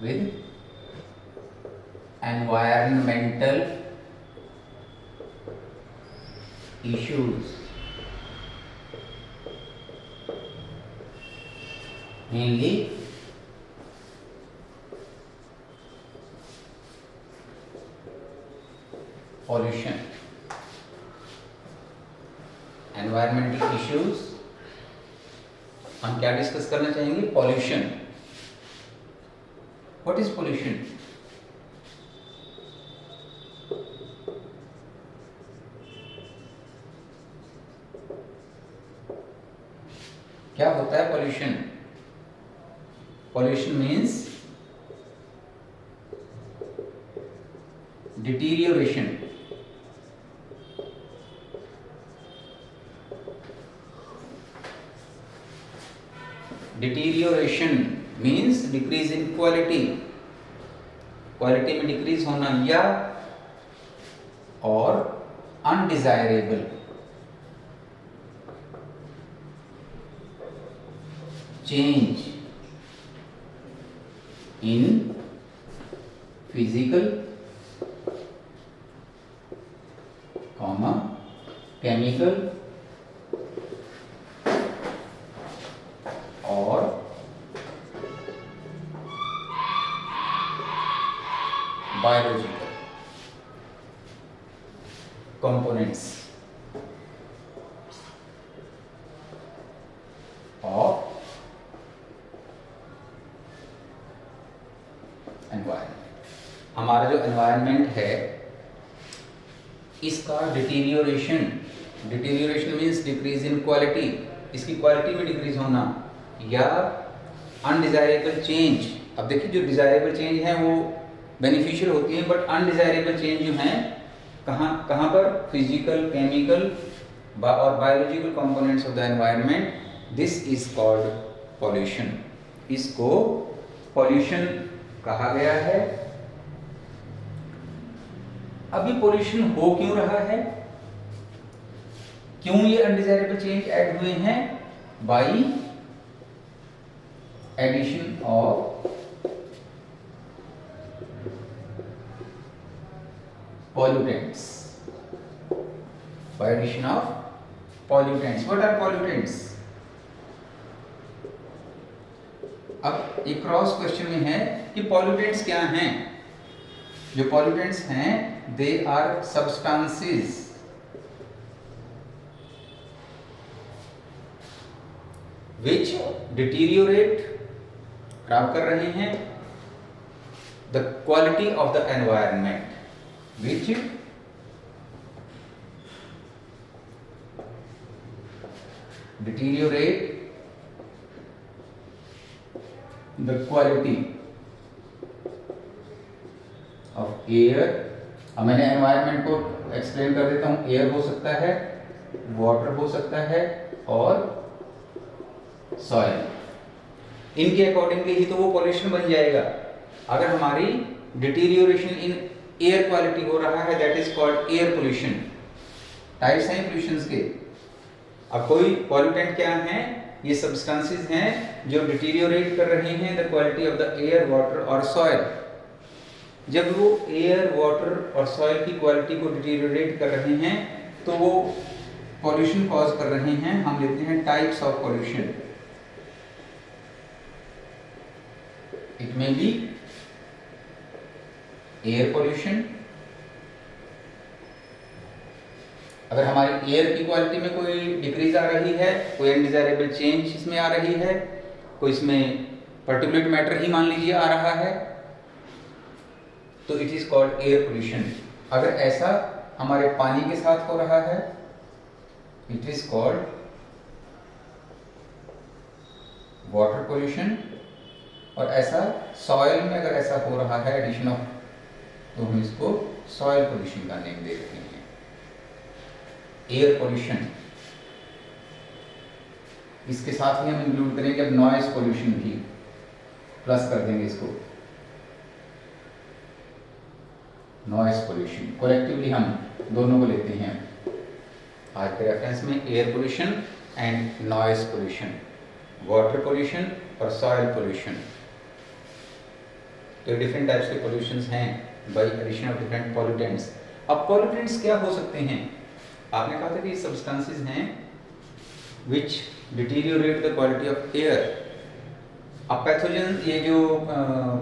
with environmental issues, mainly pollution. Environmental issues हम क्या discuss करना चाहेंगे? पॉल्यूशन. What is pollution? क्या होता है pollution? Pollution means deterioration. Deterioration means decrease in quality. Quality में डिक्रीज होना या और undesirable change in physical, chemical और बायोलॉजिकल कंपोनेंट्स ऑफ एनवायरनमेंट. हमारा जो एनवायरनमेंट है इसका deterioration means decrease in quality, इसकी क्वालिटी में डिक्रीज होना या अनडिजायरेबल चेंज. अब देखिए जो डिजायरेबल चेंज है वो बेनिफिशियल होती है, बट अनडिजायरेबल चेंज जो है कहाँ पर? फिजिकल, केमिकल और biological components of the environment. This is called pollution. इसको पॉल्यूशन कहा गया है. अब ये पॉल्यूशन हो क्यों रहा है? क्यों ये अनडिजायरेबल चेंज ऐड हुए हैं? By addition of pollutants. By addition of pollutants. What are pollutants? अब एक क्रॉस क्वेश्चन में है कि pollutants क्या हैं? जो pollutants हैं they are substances which deteriorate, खराब कर रहे हैं the quality of the environment, which deteriorate the quality of air. अब मैंने एनवायरनमेंट को एक्सप्लेन कर देता हूँ. एयर हो सकता है, वाटर हो सकता है और सॉइल. इनके अकॉर्डिंगली ही तो वो पॉल्यूशन बन जाएगा. अगर हमारी डिटीरियोरेशन इन एयर क्वालिटी हो रहा है, that is called air pollution. Types हैं पोल्यूशंस के. अब कोई पॉल्यूटेंट क्या हैं? ये सब्सटेंसेस हैं जो डिटीरियोरेट कर रहे हैं the quality of the air, water और सॉइल. जब वो एयर, वाटर और सॉइल की क्वालिटी को डिटीरियोरेट कर रहे हैं तो वो पॉल्यूशन कॉज कर रहे हैं. हम लेते हैं types of pollution. It may be air pollution. अगर हमारी एयर की क्वालिटी में कोई डिक्रीज आ रही है, कोई अनडिजायरेबल चेंज इसमें आ रही है, कोई इसमें पार्टिकुलेट मैटर ही मान लीजिए आ रहा है, तो it is called air pollution. अगर ऐसा हमारे पानी के साथ हो रहा है, it is called water pollution. और ऐसा सॉइल में अगर ऐसा हो रहा है एडिशन ऑफ, तो हम इसको सॉइल पोल्यूशन का नेम दे रहे हैं. Air pollution. इसके साथ ही हम इंक्लूड करेंगे अब नॉइज पोल्यूशन भी, प्लस कर देंगे इसको. नॉइज पोल्यूशन कलेक्टिवली हम दोनों को लेते हैं आज के रेफरेंस में. Air pollution and noise pollution, water pollution और सॉइल पोल्यूशन. तो डिफरेंट टाइप्स के पॉल्यूशंस हैं by addition of different pollutants. अब पॉल्यूटेंट्स क्या हो सकते हैं? आपने कहा था कि सब्सटेंसेस हैं which deteriorate the quality of air. अब पैथोजन, ये जो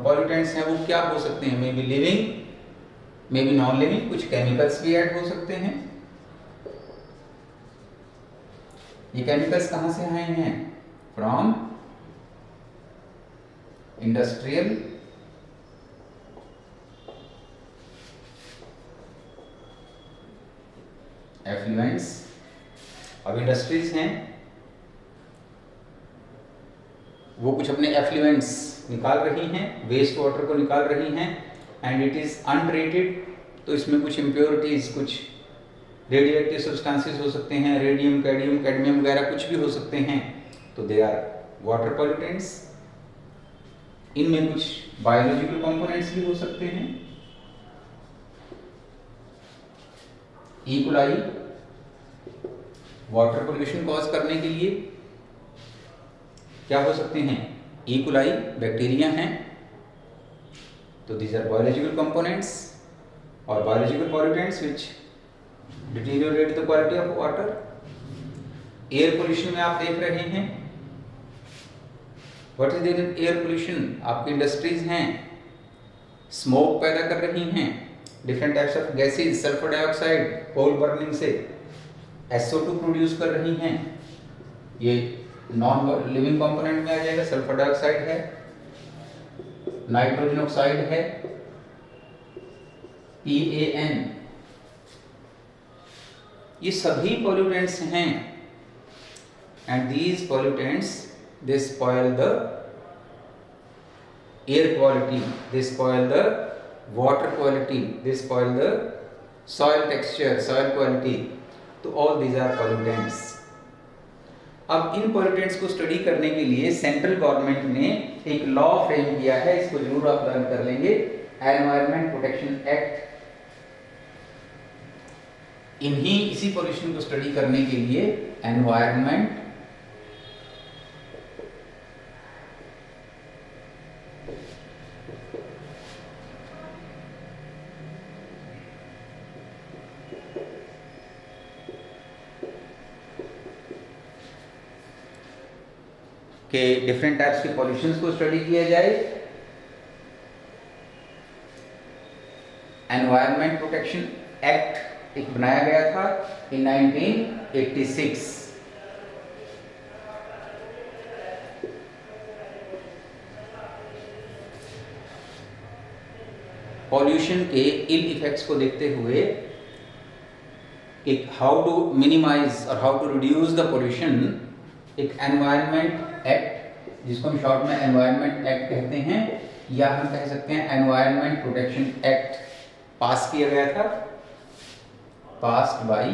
पॉल्यूटेंट्स हैं वो क्या हो सकते हैं? Maybe living, maybe non living, कुछ केमिकल्स भी ऐड हो सकते हैं। ये केमिकल्स कहाँ से आए हैं? From industrial effluents. अब इंडस्ट्रीज हैं, वो कुछ अपने एफ्लुएंट्स निकाल रही हैं, वेस्ट वाटर को निकाल रही हैं, एंड इट इज अनट्रीटेड। तो इसमें कुछ इम्प्योरिटीज, कुछ रेडियोएक्टिव सब्सटेंसेस हो सकते हैं, रेडियम, कैडमियम, कैडमियम वगैरह कुछ भी हो सकते हैं, तो दे आर वाटर पॉल्यूटेंट्स। इनमें कुछ बायोलॉजिकल कंपोनेंट्स भी हो सकते हैं। E coli water pollution cause करने के लिए क्या हो सकते हैं? ई कोलाई बैक्टीरिया हैं, तो दीज आर बायोलॉजिकल कंपोनेंट्स और biological pollutants which deteriorate the quality of water. Air pollution में आप देख रहे हैं, what is there in air pollution? आपकी इंडस्ट्रीज हैं, स्मोक पैदा कर रही हैं, different types of gases, sulphur dioxide coal burning से SO2 प्रोड्यूस कर रही हैं। ये नॉन लिविंग कंपोनेंट में आ जाएगा। सल्फर डाइऑक्साइड है, नाइट्रोजन ऑक्साइड है, PAN, ये सभी पॉल्यूटेंट्स हैं। And these pollutants they spoil the air quality, they spoil the water quality, they spoil the soil texture, soil quality, तो all these are pollutants। अब इन pollutants को study करने के लिए सेंट्रल गवर्नमेंट ने एक लॉ फ्रेम किया है, इसको जरूर आप लर्न कर लेंगे, एनवायरमेंट प्रोटेक्शन एक्ट। इसी पोल्यूशन को स्टडी करने के लिए एनवायरमेंट के डिफरेंट टाइप्स के पॉल्यूशंस को स्टडी किया जाए। एनवायरमेंट प्रोटेक्शन एक्ट एक बनाया गया था इन 1986। पॉल्यूशन के इल इफेक्ट्स को देखते हुए एक हाउ टू मिनिमाइज और how to reduce the pollution, एक एनवायरनमेंट एक्ट, जिसको हम शॉर्ट में एनवायरनमेंट एक्ट कहते हैं, या हम कह सकते हैं एनवायरनमेंट प्रोटेक्शन एक्ट, पास किया गया था, पास्ड बाय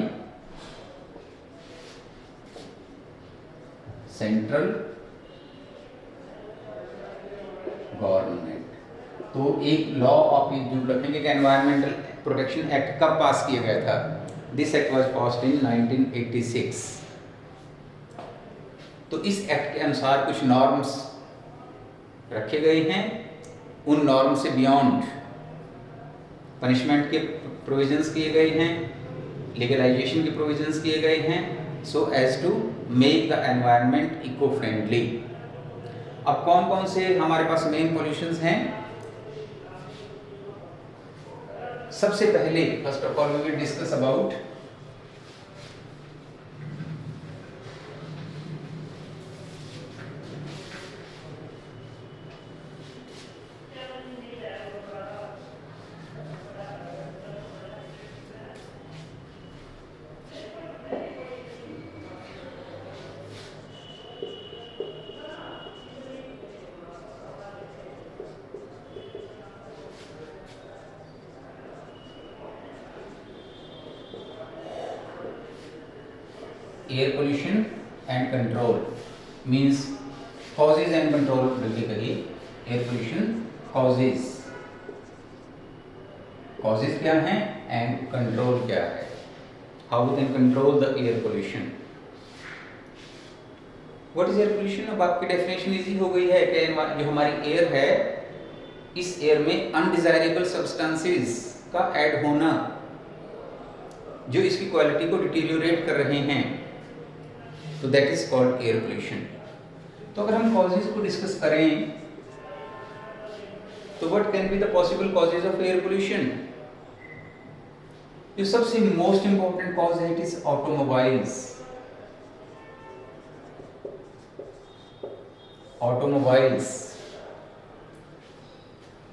सेंट्रल गवर्नमेंट। तो एक लॉ आप जो रखेंगे कि एनवायरमेंटल प्रोटेक्शन एक्ट कब पास किया गया था? This act was passed in 1986। तो इस एक्ट के अनुसार कुछ नॉर्म्स रखे गए हैं, उन नॉर्म से बियॉन्ड पनिशमेंट के प्रोविजंस किए गए हैं, लीगलाइजेशन के प्रोविजंस किए गए हैं, so as to make the environment eco friendly. अब कौन कौन से हमारे पास मेन पॉल्यूशंस हैं? सबसे पहले first of all we will discuss about air pollution and control, means causes and control करके करिए। air pollution causes, causes क्या हैं and control क्या है, how we can control the air pollution। what is air pollution? अब आपकी definition easy हो गई है कि जो हमारी एयर है इस एयर में अनडिजायरेबल सब्सटेंसेस का ऐड होना जो इसकी क्वालिटी को डिटीरियोरेट कर रहे हैं, तो that is called air pollution. तो अगर हम कॉजेज को डिस्कस करें तो what can be the possible causes of air pollution? जो सबसे मोस्ट इंपॉर्टेंट कॉज है इट इज ऑटोमोबाइल्स। ऑटोमोबाइल्स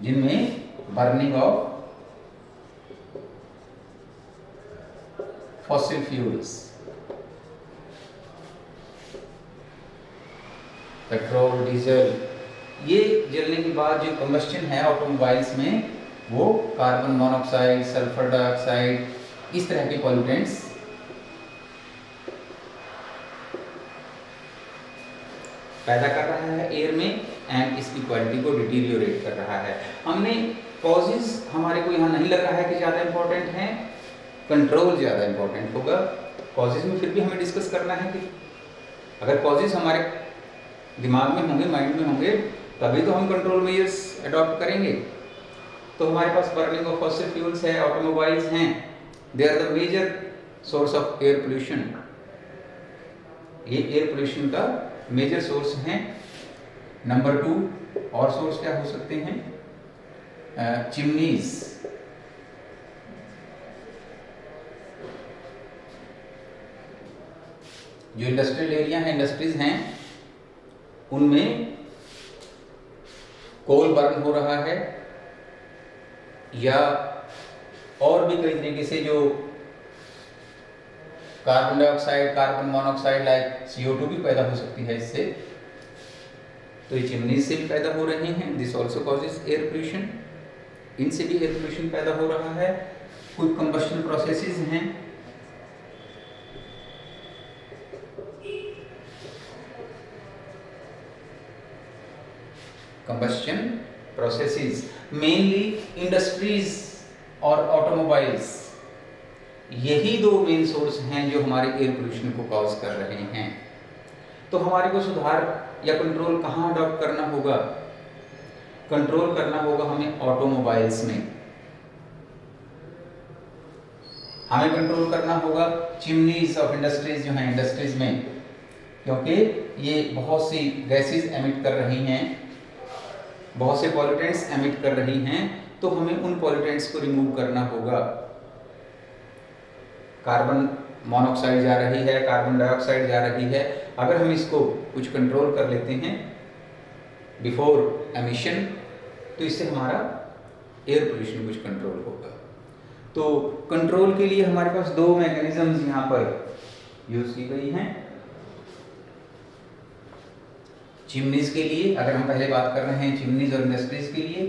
जिनमें burning of fossil fuels, petrol, diesel, ये जलने के बाद जो कंबस्शन है ऑटोमोबाइल्स में वो कार्बन मोनोऑक्साइड, सल्फर डाइऑक्साइड, इस तरह के पॉल्यूटेंट्स पैदा कर रहा है एयर में एंड इसकी क्वालिटी को डिटीरियोरेट कर रहा है। हमने कॉजेज हमारे को यहाँ नहीं लग रहा है कि ज़्यादा इंपॉर्टेंट हैं, कंट्रोल ज़्यादा इंपॉर्टेंट होगा। कॉजेज में फिर भी हमें डिस्कस करना है कि अगर कॉजेज हमारे दिमाग में होंगे, माइंड में होंगे, तभी तो हम कंट्रोल मेजर्स अडॉप्ट करेंगे। तो हमारे पास बर्निंग ऑफ फॉसिल फ्यूल्स है, ऑटोमोबाइल्स हैं, they are the major source of air pollution. ये एयर पोल्यूशन का मेजर सोर्स हैं। नंबर 2 और सोर्स क्या हो सकते हैं? चिमनीज। जो इंडस्ट्रियल एरिया है, इंडस्ट्रीज हैं, उनमें कोल बर्न हो रहा है या और भी कई तरीके से जो carbon dioxide, carbon monoxide like CO2 भी पैदा हो सकती है इससे। तो ये चिमनी से भी पैदा हो रहे हैं, this also causes air pollution. इनसे भी एयर पोल्यूशन पैदा हो रहा है। कुछ कंबस्शन प्रोसेसेस हैं, कंबस्शन प्रोसेसेस मेनली इंडस्ट्रीज और ऑटोमोबाइल्स, यही 2 मेन सोर्स हैं जो हमारे एयर पोल्यूशन को कॉज कर रहे हैं। तो हमारे को सुधार या कंट्रोल कहाँ अडॉप्ट करना होगा? कंट्रोल करना होगा हमें ऑटोमोबाइल्स में, हमें कंट्रोल करना होगा चिमनीज ऑफ इंडस्ट्रीज जो हैं इंडस्ट्रीज में, क्योंकि ये बहुत सी गैसेस एमिट कर रही हैं, बहुत से पॉल्यूटेंट्स एमिट कर रही हैं, तो हमें उन पॉल्यूटेंट्स को रिमूव करना होगा। कार्बन मोनोऑक्साइड जा रही है, कार्बन डाइऑक्साइड जा रही है, अगर हम इसको कुछ कंट्रोल कर लेते हैं बिफोर एमिशन, तो इससे हमारा एयर पोल्यूशन कुछ कंट्रोल होगा। तो कंट्रोल के लिए हमारे पास 2 मैकेनिज्म्स यहाँ पर यूज की गई हैं। चिमनीज के लिए, अगर हम पहले बात कर रहे हैं चिमनीज और इंडस्ट्रीज के लिए,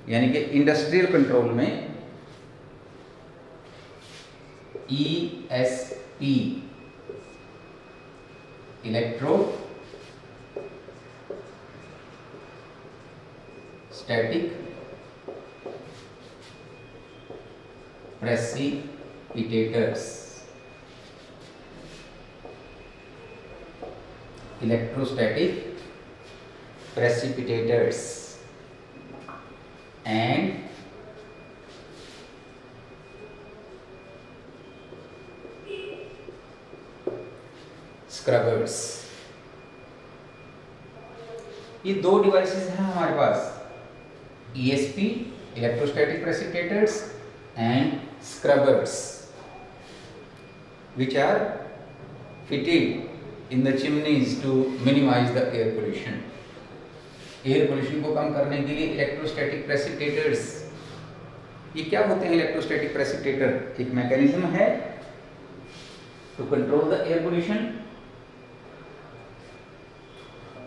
यानी कि इंडस्ट्रियल कंट्रोल में ESP, electro static precipitators, electrostatic precipitators and scrubbers। ये 2 डिवाइसेस हैं हमारे पास, ESP electrostatic precipitators and scrubbers which are fitted in the chimneys to minimize the air pollution। Air pollution को कम करने के लिए इलेक्ट्रोस्टैटिक प्रेसिपिटेटर्स, ये क्या होते हैं? इलेक्ट्रोस्टैटिक प्रेसिपिटेटर एक मैकेनिज्म है to control the air pollution,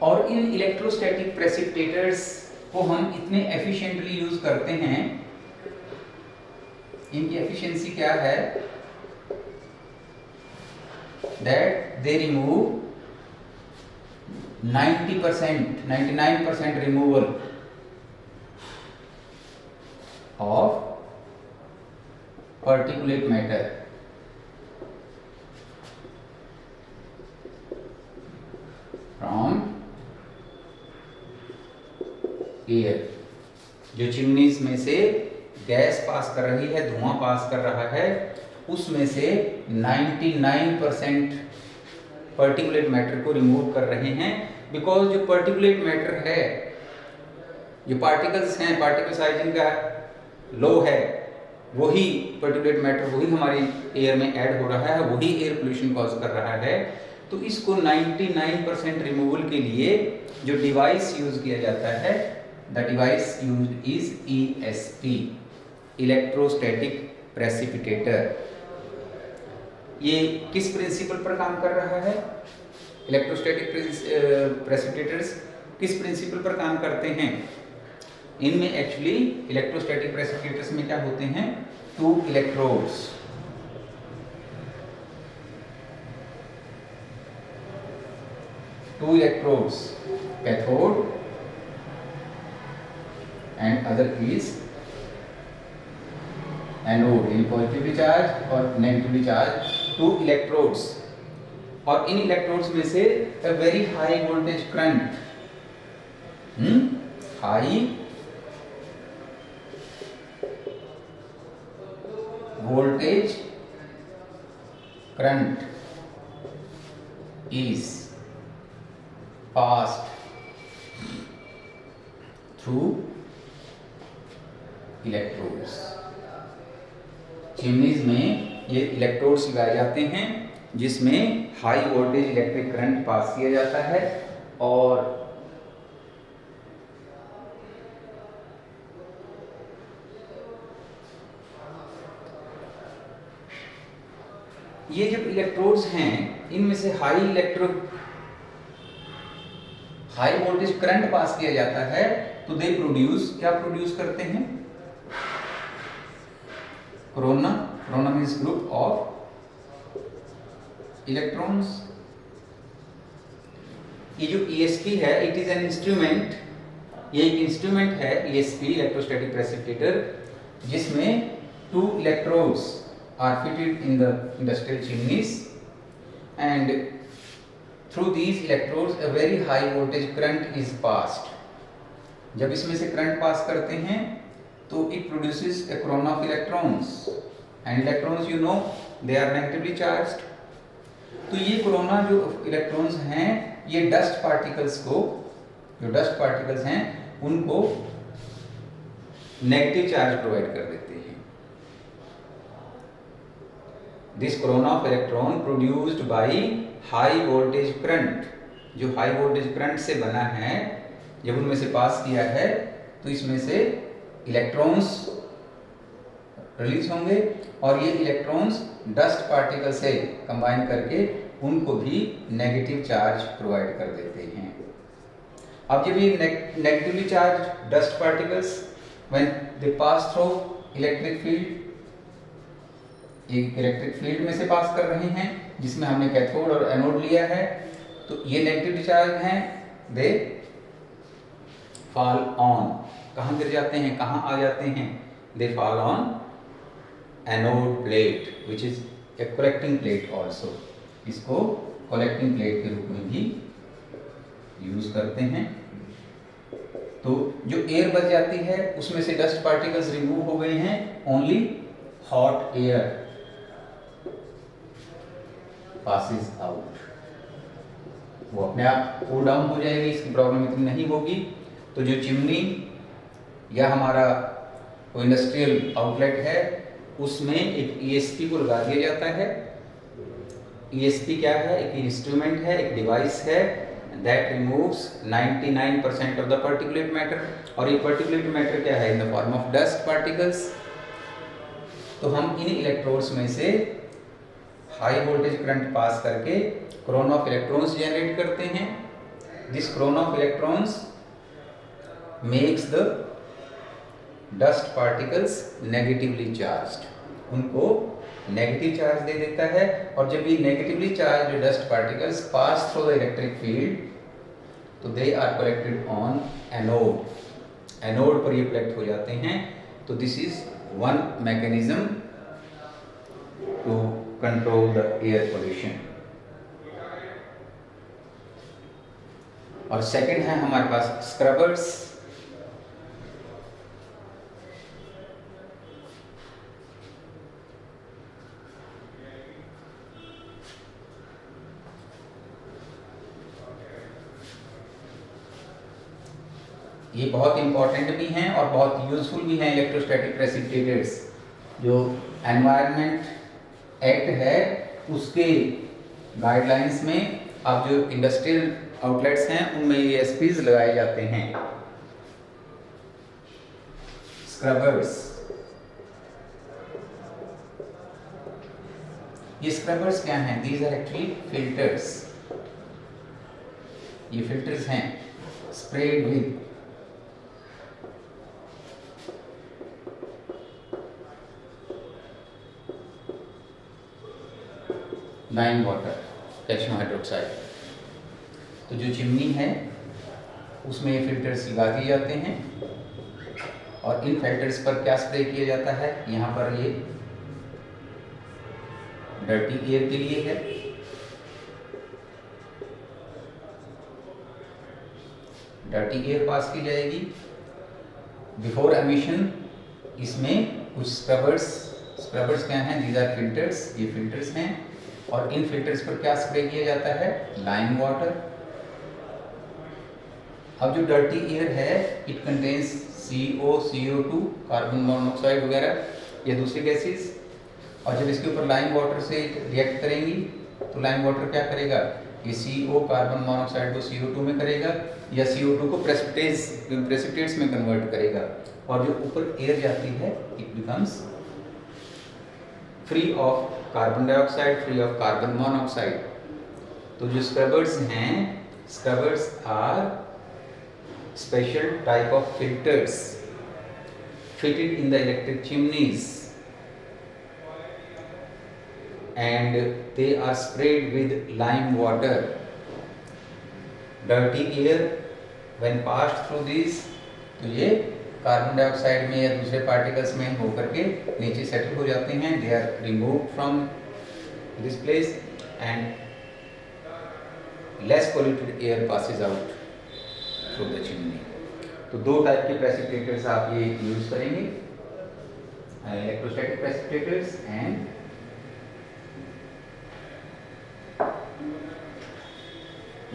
और इन इलेक्ट्रोस्टैटिक प्रेसिपिटेटर्स को हम इतने एफिशिएंटली यूज करते हैं, इनकी एफिशिएंसी क्या है? That they remove 90%, 99% removal of particulate matter from air, जो चिमनीज में से गैस पास कर रही है, धुआं पास कर रहा है, उसमें से 99% पर्टिकुलेट मैटर को रिमूव कर रहे हैं। बिकॉज जो पर्टिकुलेट मैटर है, जो पार्टिकल्स हैं, पार्टिकल साइज इनका लो है, वही पर्टिकुलेट मैटर वही हमारी एयर में ऐड हो रहा है, वही एयर पोल्यूशन कॉज कर रहा है। तो इसको 99% रिमूवल के लिए जो डिवाइस यूज किया जाता है, the device used is ESP, electrostatic precipitator. ये किस प्रिंसिपल पर काम कर रहा है? इलेक्ट्रोस्टैटिक प्रेसिपिटेटर्स किस प्रिंसिपल पर काम करते हैं? इनमें एक्चुअली इलेक्ट्रोस्टैटिक प्रेसिपिटेटर्स में क्या होते हैं? Two electrodes, cathode and other is anode, in positively charge और नेगेटिवली चार्ज टू इलेक्ट्रोड्स। और इन इलेक्ट्रोड्स में से a very high voltage current, high voltage current is passed through electrodes। Chimneys में ये इलेक्ट्रोड्स लगाए जाते हैं जिसमें high voltage electric current pass किया जाता है, और ये जो इलेक्ट्रोड्स हैं इनमें से हाई वोल्टेज करंट पास किया जाता है, तो दे प्रोड्यूस, क्या प्रोड्यूस करते हैं? Corona means group of electrons. ये जो ESP है, इट इज एन इंस्ट्रूमेंट, ये एक इंस्ट्रूमेंट है ESP, इलेक्ट्रोस्टैटिक प्रेसिपिटेटर, जिसमें 2 electrodes are fitted in the industrial chimneys, and through these electrodes a very high voltage current is passed। जब इसमें से करंट पास करते हैं तो it produces a corona of electrons, and electrons you know they are negatively charged। तो ये corona जो electrons हैं, ये डस्ट पार्टिकल्स को, जो डस्ट पार्टिकल्स हैं उनको नेगेटिव चार्ज प्रोवाइड कर देते हैं। This corona of electron produced by high voltage current, जो हाई वोल्टेज करंट से बना है, जब उनमें से पास किया है तो इसमें से इलेक्ट्रॉन्स रिलीज होंगे, और ये इलेक्ट्रॉन्स डस्ट पार्टिकल से कंबाइन करके उनको भी नेगेटिव चार्ज प्रोवाइड कर देते हैं। अब जब ये negatively charge dust particles when they pass through electric field, एक इलेक्ट्रिक फील्ड में से पास कर रहे हैं जिसमें हमने कैथोड और एनोड लिया है, तो ये नेगेटिव चार्ज हैं, दे फॉल ऑन, कहाँ गिर जाते हैं, कहाँ आ जाते हैं? They fall on anode plate which is a collecting plate also. इसको कलेक्टिंग प्लेट के रूप में भी यूज करते हैं। तो जो एयर बच जाती है उसमें से डस्ट पार्टिकल्स रिमूव हो गए हैं, only hot air passes out, वो अपने आप कूल डाउन हो जाएगी, इसकी प्रॉब्लम इतनी नहीं होगी। तो जो चिमनी या हमारा कोई इंडस्ट्रियल आउटलेट है उसमें एक ESP को लगा दिया जाता है। ESP क्या है? एक इंस्ट्रूमेंट है, एक डिवाइस है that removes 99% of the particulate matter, और ये particulate matter क्या है? in the form of dust particles। तो हम इन इलेक्ट्रोड्स में से हाई वोल्टेज करंट पास करके कोरोना ऑफ इलेक्ट्रॉन्स जनरेट करते हैं। This corona of electrons makes the dust particles negatively charged, उनको नेगेटिव चार्ज दे देता है। और जब ये negatively charge dust particles pass through the electric field, तो they are collected on anode, anode पर ये कलेक्ट हो जाते हैं। तो this is one mechanism to control the air pollution. और सेकंड है हमारे पास स्क्रबर्स। ये बहुत इंपॉर्टेंट भी हैं और बहुत यूजफुल भी हैं इलेक्ट्रोस्टैटिक प्रेसिपिटेटर्स। जो एनवायरनमेंट एक्ट है उसके गाइडलाइंस में अब जो इंडस्ट्रियल आउटलेट्स हैं उनमें ये एसपीज लगाए जाते हैं। स्क्रबर्स, ये स्क्रबर्स क्या हैं? These are actually filters. ये फिल्टर्स हैं spread with lime water, calcium hydroxide. तो जो चिमनी है उसमें ये फिल्टर्स लगा दिए जाते हैं और इन फिल्टर्स पर क्या स्प्रे किया जाता है? यहाँ पर ये डर्टी एयर के लिए है, डर्टी एयर पास की जाएगी। बिफोर एमिशन इसमें कुछ स्क्रबर्स क्या हैं? दीज आर फिल्टर्स, ये फिल्टर्स हैं और इन फिल्टर्स पर क्या स्प्रे किया जाता है? Lime water. अब जो डर्टी एयर है it contains CO, CO2, carbon monoxide वगैरह, ये दूसरी गैसेस, और जब इसके ऊपर लाइम वाटर से रिएक्ट करेंगी तो लाइम वाटर क्या करेगा? ये CO कार्बन मोनोऑक्साइड को CO2 में करेगा या CO2 को प्रेसिपिटेट्स में कन्वर्ट करेगा, और जो ऊपर एयर जाती है it becomes free of carbon dioxide, free of carbon monoxide. तो जो स्क्रबर्स हैं, scrubbers are special type of filters fitted in the electric chimneys and they are sprayed with lime water. Dirty air when passed through these, तो ये carbon dioxide में या दूसरे particles में होकर के नीचे सेटल हो जाते हैं। They are removed from this place and less polluted air passes out through the chimney. तो दो टाइप के प्रेसिपिटेटर्स आप ये यूज करेंगे, इलेक्ट्रोस्टैटिक प्रेसिपिटेटर्स एंड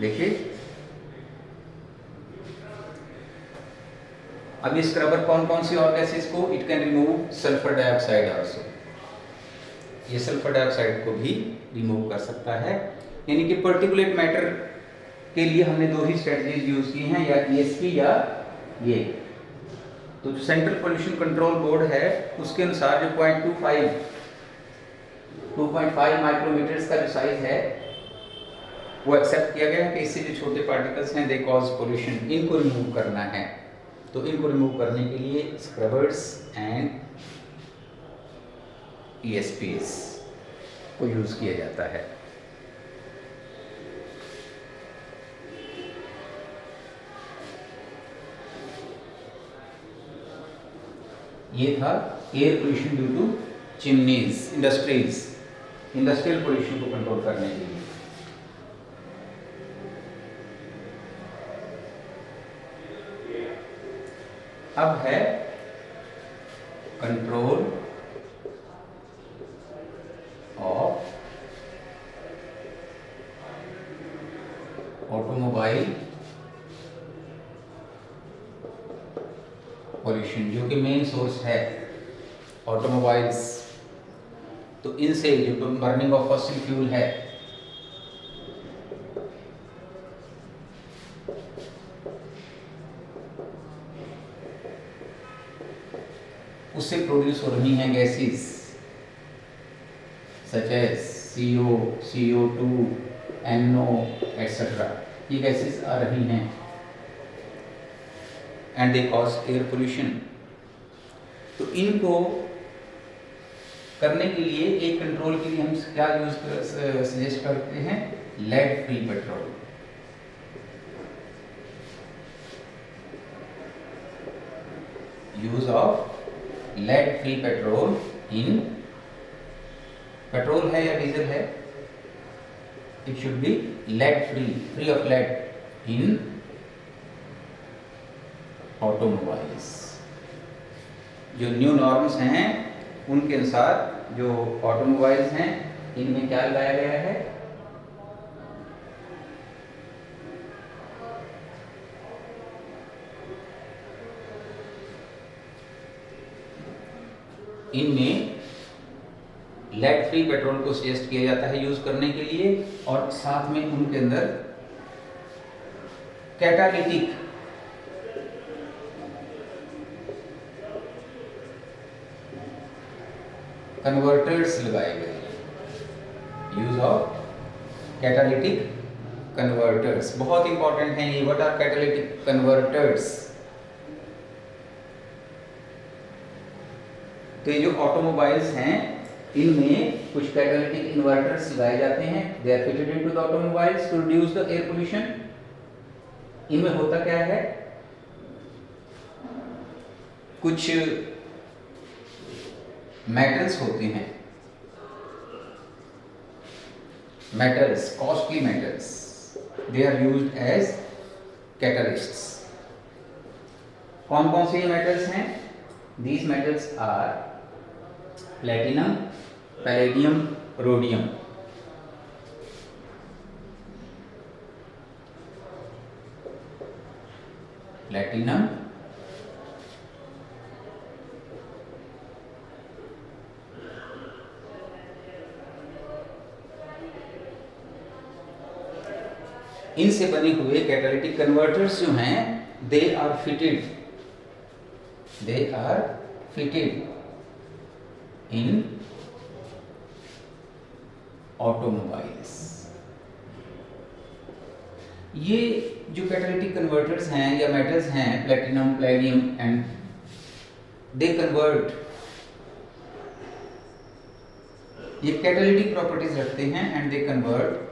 देखिए अब ये स्क्रबर कौन कौन सी और गैसेस को? It can remove sulphur dioxide also, ये सल्फर डाइऑक्साइड को भी रिमूव कर सकता है। यानी कि पर्टिकुलेट मैटर के लिए हमने दो ही स्ट्रेटजीज यूज की हैं, या ESP या ये। तो जो सेंट्रल पोल्यूशन कंट्रोल बोर्ड है उसके अनुसार जो 2.5 माइक्रोमीटर्स का जो साइज है वो एक्सेप्ट किया गया है कि इससे जो छोटे पार्टिकल्स हैं दे कॉज पोल्यूशन, इनको रिमूव करना है। तो इनको रिमूव करने के लिए स्क्रबर्स एंड ESPs को यूज किया जाता है। ये था air pollution due to chimneys, industrial pollution को कंट्रोल करने के लिए। अब है कंट्रोल ऑफ ऑटोमोबाइल पोल्यूशन, जो कि मेन सोर्स है ऑटोमोबाइल्स। तो इनसे जो बर्निंग ऑफ फॉसिल फ्यूल है उससे प्रोड्यूस हो रही हैं gases such as CO, CO2, NO etcetera, ये गैसेस आ रही हैं and they cause air pollution. तो इनको करने के लिए एक कंट्रोल के लिए हम क्या सजेस्ट करते हैं? Lead free petrol. Use of lead free petrol in, petrol है या डीजल है, it should be lead free of lead in automobiles. जो न्यू नॉर्म्स हैं उनके अनुसार जो ऑटोमोबाइल्स हैं इनमें क्या लगाया गया है? इनमें लेड फ्री पेट्रोल को सजेस्ट किया जाता है यूज करने के लिए, और साथ में उनके अंदर कैटालिटिक कन्वर्टर्स लगाए गए हैं। यूज ऑफ कैटालिटिक कन्वर्टर्स बहुत इंपॉर्टेंट है ये। What are catalytic converters? तो ये जो ऑटोमोबाइल्स हैं इनमें कुछ कैटालिटिक इन्वर्टर्स लगाए जाते हैं। They are fitted into the automobiles to reduce the air pollution. इनमें होता क्या है, कुछ मेटल्स होते हैं, metals, costly metals, they are used as catalysts. कौन कौन से मेटल्स हैं? These metals are platinum, palladium, rhodium. Platinum, इनसे बने हुए कैटालिटिक कन्वर्टर्स जो हैं they are fitted in automobiles. ये जो कैटालिटिक कन्वर्टर्स हैं या मेटल्स हैं, platinum, palladium and they convert, ये कैटालिटिक प्रॉपर्टीज रखते हैं and they convert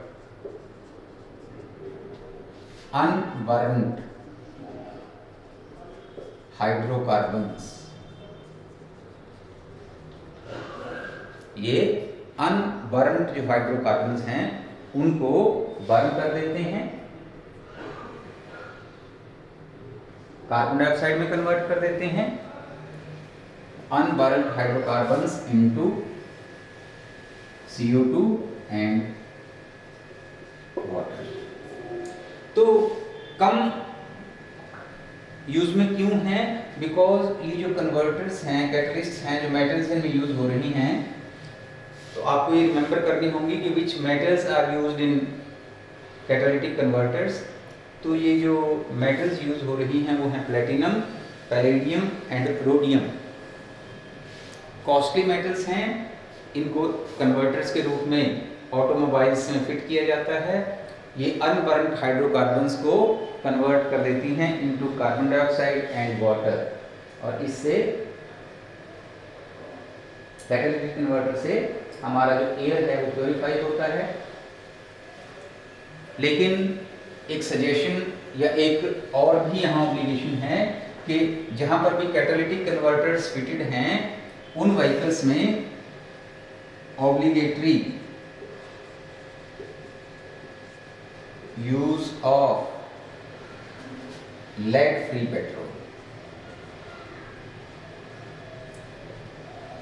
unburned hydrocarbons. ये अनबर्न्ड जो हाइड्रोकार्बन्स हैं उनको बर्न कर देते हैं, कार्बन डाइऑक्साइड में कन्वर्ट कर देते हैं। Unburned hydrocarbons into CO2 and water. तो कम यूज में क्यों हैं? बिकॉज ये जो कन्वर्टर्स हैं, कैटलिस्ट्स हैं, जो मेटल्स इनमें यूज हो रही हैं, तो आपको ये रिमेंबर करनी होंगी कि which metals are used in catalytic converters. तो ये जो मेटल्स यूज हो रही हैं वो हैं platinum, palladium and rhodium. Costly metals हैं, इनको कन्वर्टर्स के रूप में ऑटोमोबाइल्स में फिट किया जाता है। ये अनबर्न्ड हाइड्रोकार्बन्स को कन्वर्ट कर देती हैं into carbon dioxide and water, और इससे कैटालिटिक कन्वर्टर से हमारा जो एयर है वो प्योरीफाई होता है। लेकिन एक सजेशन या एक और भी यहाँ ऑब्लिगेशन है कि जहाँ पर भी कैटालिटिक कन्वर्टर्स फिटेड हैं उन व्हीकल्स में obligatory use of lead free petrol.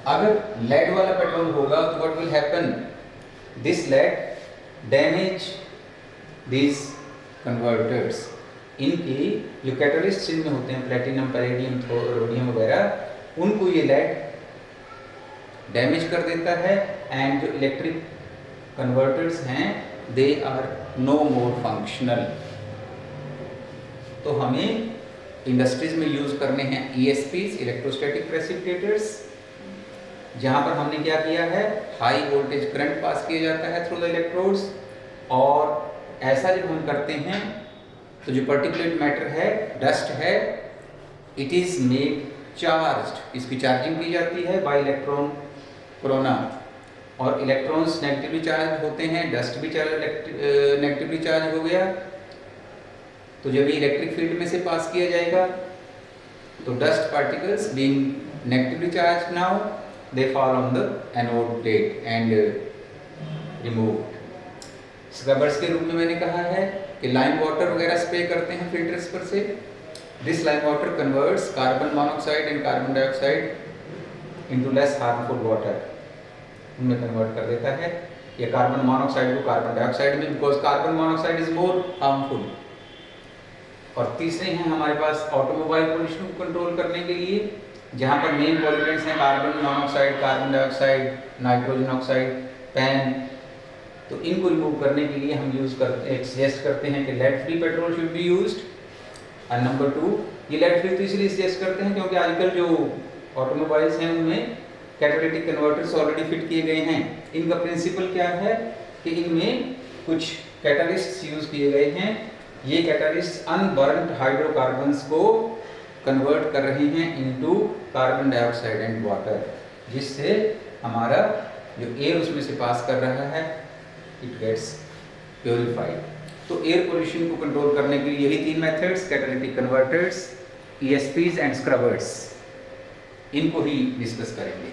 अगर लेड वाला पेट्रोल होगा तो what will happen, this lead damage this converters. इनकी जो कैटलिस्ट इनमें होते हैं प्लेटिनम, पैलेडियम, रोडियम वगैरह, उनको ये लेड डैमेज कर देता है एंड जो इलेक्ट्रिक कन्वर्टर्स हैं they are no more functional. तो हमें इंडस्ट्रीज में यूज करने हैं ESPs, इलेक्ट्रोस्टैटिक प्रेसिपिटेटर्स, जहां पर हमने क्या किया है, हाई वोल्टेज करंट पास किया जाता है थ्रू द इलेक्ट्रोड्स। और ऐसा जब हम करते हैं तो जो पर्टिकुलेट मैटर है, डस्ट है, इट इज मेड चार्ज्ड, इसकी चार्जिंग की जाती है बाय इलेक्ट्रॉन कोरोना, और इलेक्ट्रॉन्स नेगेटिवली चार्ज होते हैं, डस्ट भी नेगेटिवली चार्ज हो गया। तो जब ये इलेक्ट्रिक फील्ड में से पास किया जाएगा तो dust particles being negatively charge now they fall on the anode plate and removed. Scrubbers के रूप में मैंने कहा है कि लाइम वाटर वगैरह स्प्रे करते हैं फिल्टर्स पर से। This lime water converts carbon monoxide and carbon dioxide into less harmful water, उनमें कन्वर्ट कर देता है। या कार्बन मोनोऑक्साइड को कार्बन डाइऑक्साइड में, because carbon monoxide is more harmful. और तीसरे हैं हमारे पास ऑटोमोबाइल पोल्यूशन को कंट्रोल करने के लिए जहाँ पर मेन पॉल्यूटेंट्स हैं carbon monoxide, carbon dioxide, nitrogen oxide, pan, तो इनको रिमूव करने के लिए हम सजेस्ट करते हैं कि lead free petrol should be used. और नंबर 2, ये लेड फ्री तो इसलिए सजेस्ट करते हैं क्योंकि आजकल जो ऑटोमोबाइल्स हैं उनमें कैटालिटिक कन्वर्टर्स ऑलरेडी फिट किए गए हैं। इनका प्रिंसिपल क्या है कि इनमें कुछ कैटालिस्ट्स यूज किए गए हैं। ये कैटालिस्ट अनबर्न्ड हाइड्रोकार्बन्स को कन्वर्ट कर रहे हैं into carbon dioxide and water, जिससे हमारा जो एयर उसमें से पास कर रहा है इट गेट्स प्योरीफाइड। तो एयर पोल्यूशन को कंट्रोल करने के लिए यही 3 methods, catalytic converters, ESPs and scrubbers, इनको ही डिस्कस करेंगे।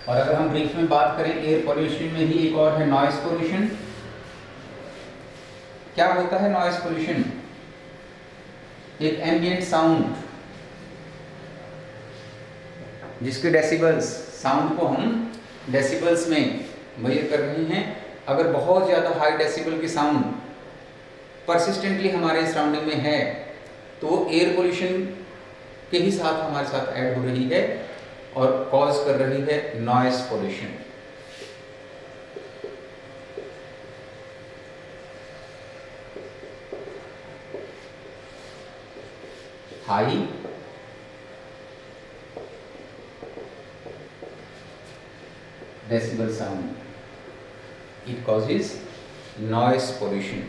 और अगर हम ब्रीफ में बात करें एयर पोल्यूशन में ही एक और है नॉइस पोल्यूशन। क्या होता है नॉइस पोल्यूशन? एक एम्बिएंट साउंड जिसके डेसिबल्स, साउंड को हम डेसिबल्स में मेजर कर रहे हैं। अगर बहुत ज़्यादा हाई डेसिबल की साउंड परसिस्टेंटली हमारे सराउंडिंग में है तो एयर पोल्यूशन के ही साथ हमारे साथ ऐड हो रही है और कॉज कर रही है noise pollution. High decibel sound it causes noise pollution।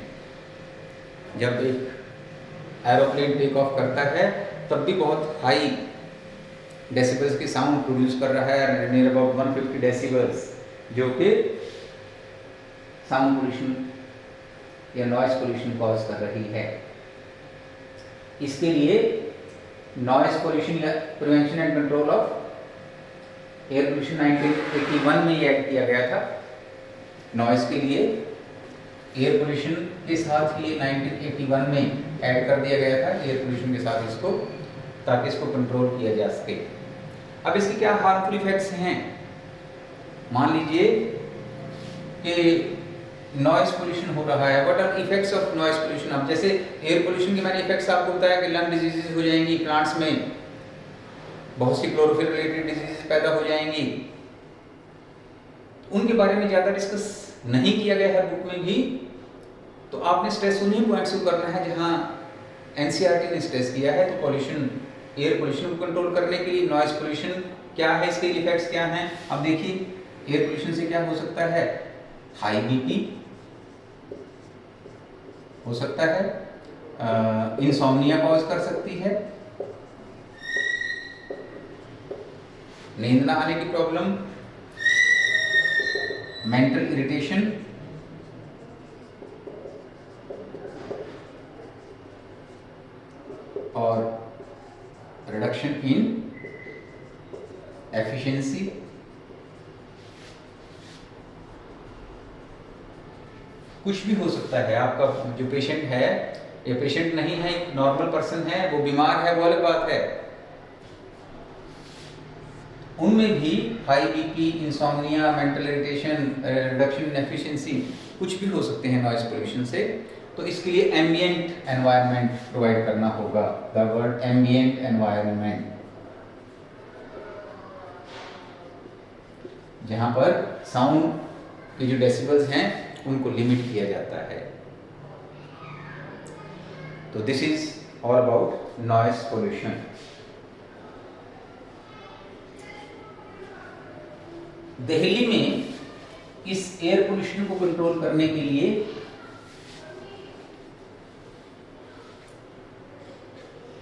जब एक एरोप्लेन टेक ऑफ करता है तब भी बहुत हाई डेसिबल्स की साउंड प्रोड्यूस कर रहा है, नियर अबाउट 150 डेसिबल्स, जो कि साउंड पोल्यूशन या नॉइस पोल्यूशन कॉज कर रही है। इसके लिए नॉइस पोल्यूशन या prevention and control of air pollution 1981 में ये ऐड किया गया था। नॉइस के लिए एयर पोल्यूशन के साथ ही 1981 में ऐड कर दिया गया था, एयर पोल्यूशन के साथ इसको, ताकि इसको कंट्रोल किया जा सके। अब इसके क्या हार्मफुल इफेक्ट्स हैं? मान लीजिए कि नॉइस पोल्यूशन हो रहा है, what are effects of noise pollution? अब जैसे एयर पोल्यूशन के मैंने इफेक्ट्स आपको बताया कि लंग डिजीजेस हो जाएंगी, प्लांट्स में बहुत सी क्लोरोफिल रिलेटेड डिजीजेस पैदा हो जाएंगी। उनके बारे में ज़्यादा डिस्कस नहीं किया गया है बुक में भी, तो आपने स्ट्रेस उन्हीं पॉइंट्स को करना है जहां NCERT ने स्ट्रेस किया है। तो पॉल्यूशन, एयर पोल्यूशन को कंट्रोल करने के लिए नॉइस पोल्यूशन क्या है, इसके इफेक्ट्स क्या हैं? अब देखिए एयर पोल्यूशन से क्या हो सकता है? हाई BP हो सकता है, इंसोम्निया कॉज कर सकती है, नींद ना आने की प्रॉब्लम, मेंटल इरिटेशन, और रिडक्शन इन एफिशिएंसी। कुछ भी हो सकता है। आपका जो पेशेंट है या पेशेंट नहीं है, एक नॉर्मल पर्सन है, वो बीमार है, वो अलग बात है, उनमें भी high BP, insomnia, mental irritation, reduction in efficiency कुछ भी हो सकते हैं नॉइस पोल्यूशन से। तो इसके लिए एम्बिएंट एनवायरनमेंट प्रोवाइड करना होगा। द वर्ड एम्बिएंट एनवायरनमेंट, जहां पर साउंड के जो डेसिबल्स हैं उनको लिमिट किया जाता है। तो this is all about noise pollution. Delhi में इस एयर पोल्यूशन को कंट्रोल करने के लिए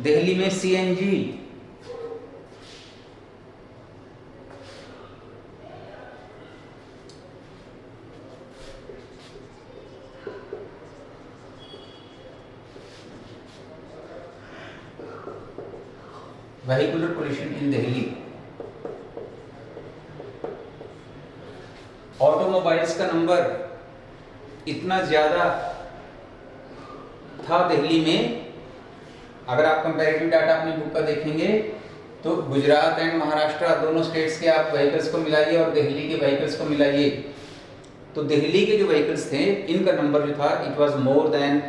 दिल्ली में CNG vehicular pollution in Delhi, automobiles का नंबर इतना ज़्यादा था दिल्ली में। अगर आप कंपैरेटिव डाटा अपनी बुक का देखेंगे तो गुजरात एंड महाराष्ट्र दोनों स्टेट्स के आप व्हीकल्स को मिलाइए और दिल्ली के व्हीकल्स को मिलाइए, तो दिल्ली के जो व्हीकल्स थे इनका नंबर जो था it was more than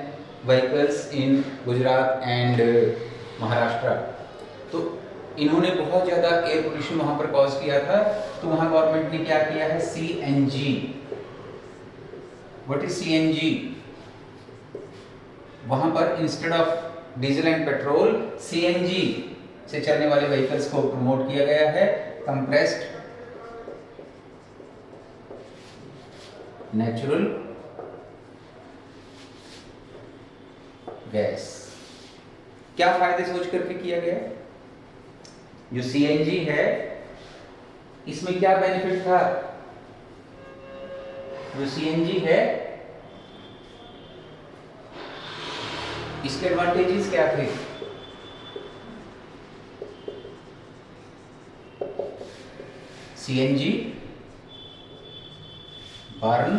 vehicles in Gujarat and Maharashtra. तो इन्होंने बहुत ज़्यादा एयर पोल्यूशन वहाँ पर कॉज किया था, तो वहाँ गवर्नमेंट ने क्या किया है, CNG। What is CNG? वहाँ पर instead of diesel and petrol CNG से चलने वाले व्हीकल्स को प्रमोट किया गया है, कंप्रेस्ड नेचुरल गैस। क्या फायदे सोच करके किया गया? जो CNG है इसमें क्या बेनिफिट था? जो CNG है इसके एडवांटेजेस क्या थे? CNG burn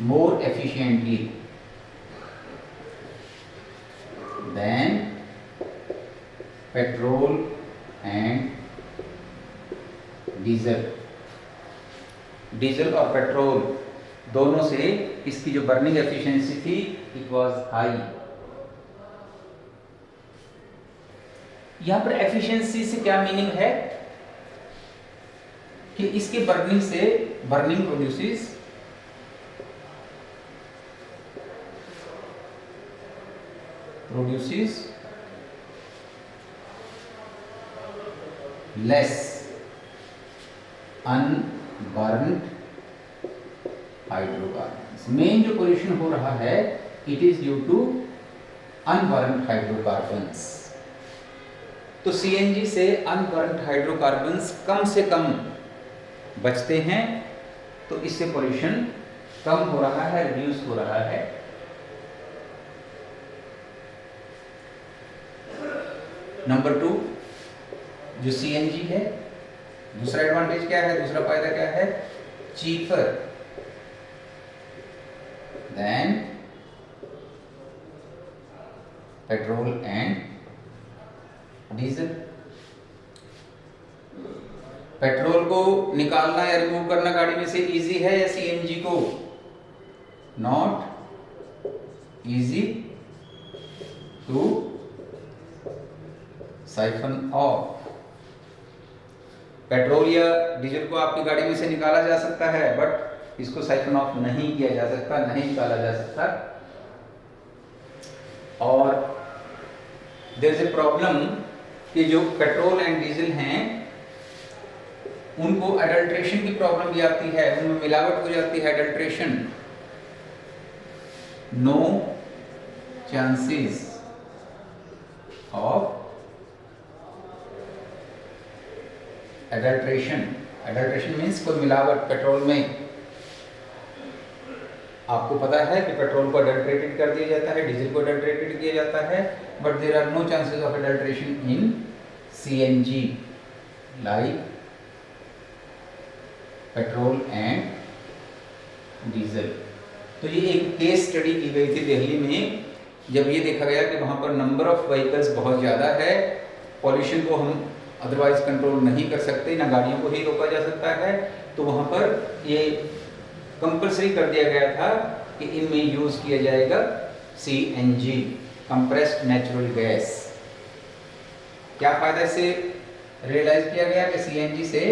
more efficiently than petrol and diesel. Diesel और पेट्रोल दोनों से इसकी जो बर्निंग एफिशिएंसी थी इट वाज हाई। यहां पर एफिशिएंसी से क्या मीनिंग है कि इसके बर्निंग से burning produces less unburned hydrocarbons. Main जो पोल्यूशन हो रहा है it is due to unburned hydrocarbons. तो CNG से अनबर्न्ड हाइड्रोकार्बन्स कम से कम बचते हैं, तो इससे पोल्यूशन कम हो रहा है, रिड्यूस हो रहा है। नंबर 2 जो CNG है, दूसरा एडवांटेज क्या है, दूसरा फायदा क्या है? Cheaper than petrol and diesel. Petrol को निकालना या रिमूव करना गाड़ी में से इजी है या CNG को? Not easy to siphon off. Petrol या डीजल को आपकी गाड़ी में से निकाला जा सकता है, बट इसको साइफन ऑफ नहीं किया जा सकता, नहीं निकाला जा सकता। और देयर इज ए प्रॉब्लम कि जो पेट्रोल एंड डीजल हैं उनको एडल्ट्रेशन की प्रॉब्लम भी आती है, उनमें मिलावट हो जाती है, adulteration. No chances of adulteration. Adulteration means कोई मिलावट पेट्रोल में। आपको पता है कि पेट्रोल को एडल्ट्रेटेड कर दिया जाता है, डीजल को एडल्ट्रेटेड किया जाता है, but there are no chances of adulteration in CNG like petrol and diesel. तो ये एक केस स्टडी की गई थी दिल्ली में, जब ये देखा गया कि वहाँ पर नंबर ऑफ व्हीकल्स बहुत ज़्यादा है, पॉल्यूशन को हम अदरवाइज कंट्रोल नहीं कर सकते, ना गाड़ियों को ही रोका जा सकता है, तो वहाँ पर ये कंपलसरी कर दिया गया था कि इनमें यूज़ किया जाएगा CNG, कंप्रेस्ड नेचुरल गैस। क्या फ़ायदा इससे रियलाइज किया गया कि CNG से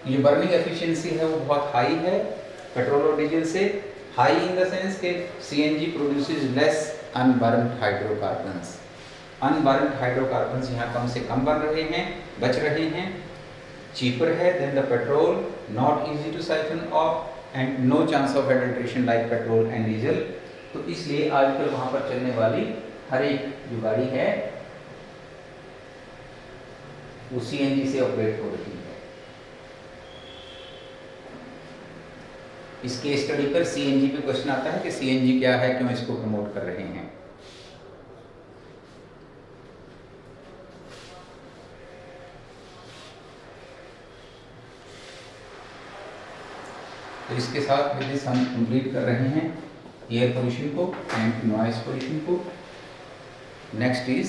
जो बर्निंग एफिशिएंसी है वो बहुत हाई है पेट्रोल और डीजल से। हाई इन द सेंस कि CNG produces less unburned hydrocarbons. Unburned hydrocarbons यहाँ कम से कम बन रहे हैं, बच रहे हैं, चीपर है than the petrol, not easy to siphon off and no chance of adulteration like petrol and diesel. तो इसलिए आजकल वहाँ पर चलने वाली हर एक जो गाड़ी है वो CNG से ऑपरेट हो रही है। इस केस स्टडी पर CNG पे क्वेश्चन आता है कि CNG क्या है, क्यों इसको प्रमोट कर रहे हैं। तो इसके साथ विद दिस हम कंप्लीट कर रहे हैं एयर पोल्यूशन को एंड नॉइस पोल्यूशन को। Next is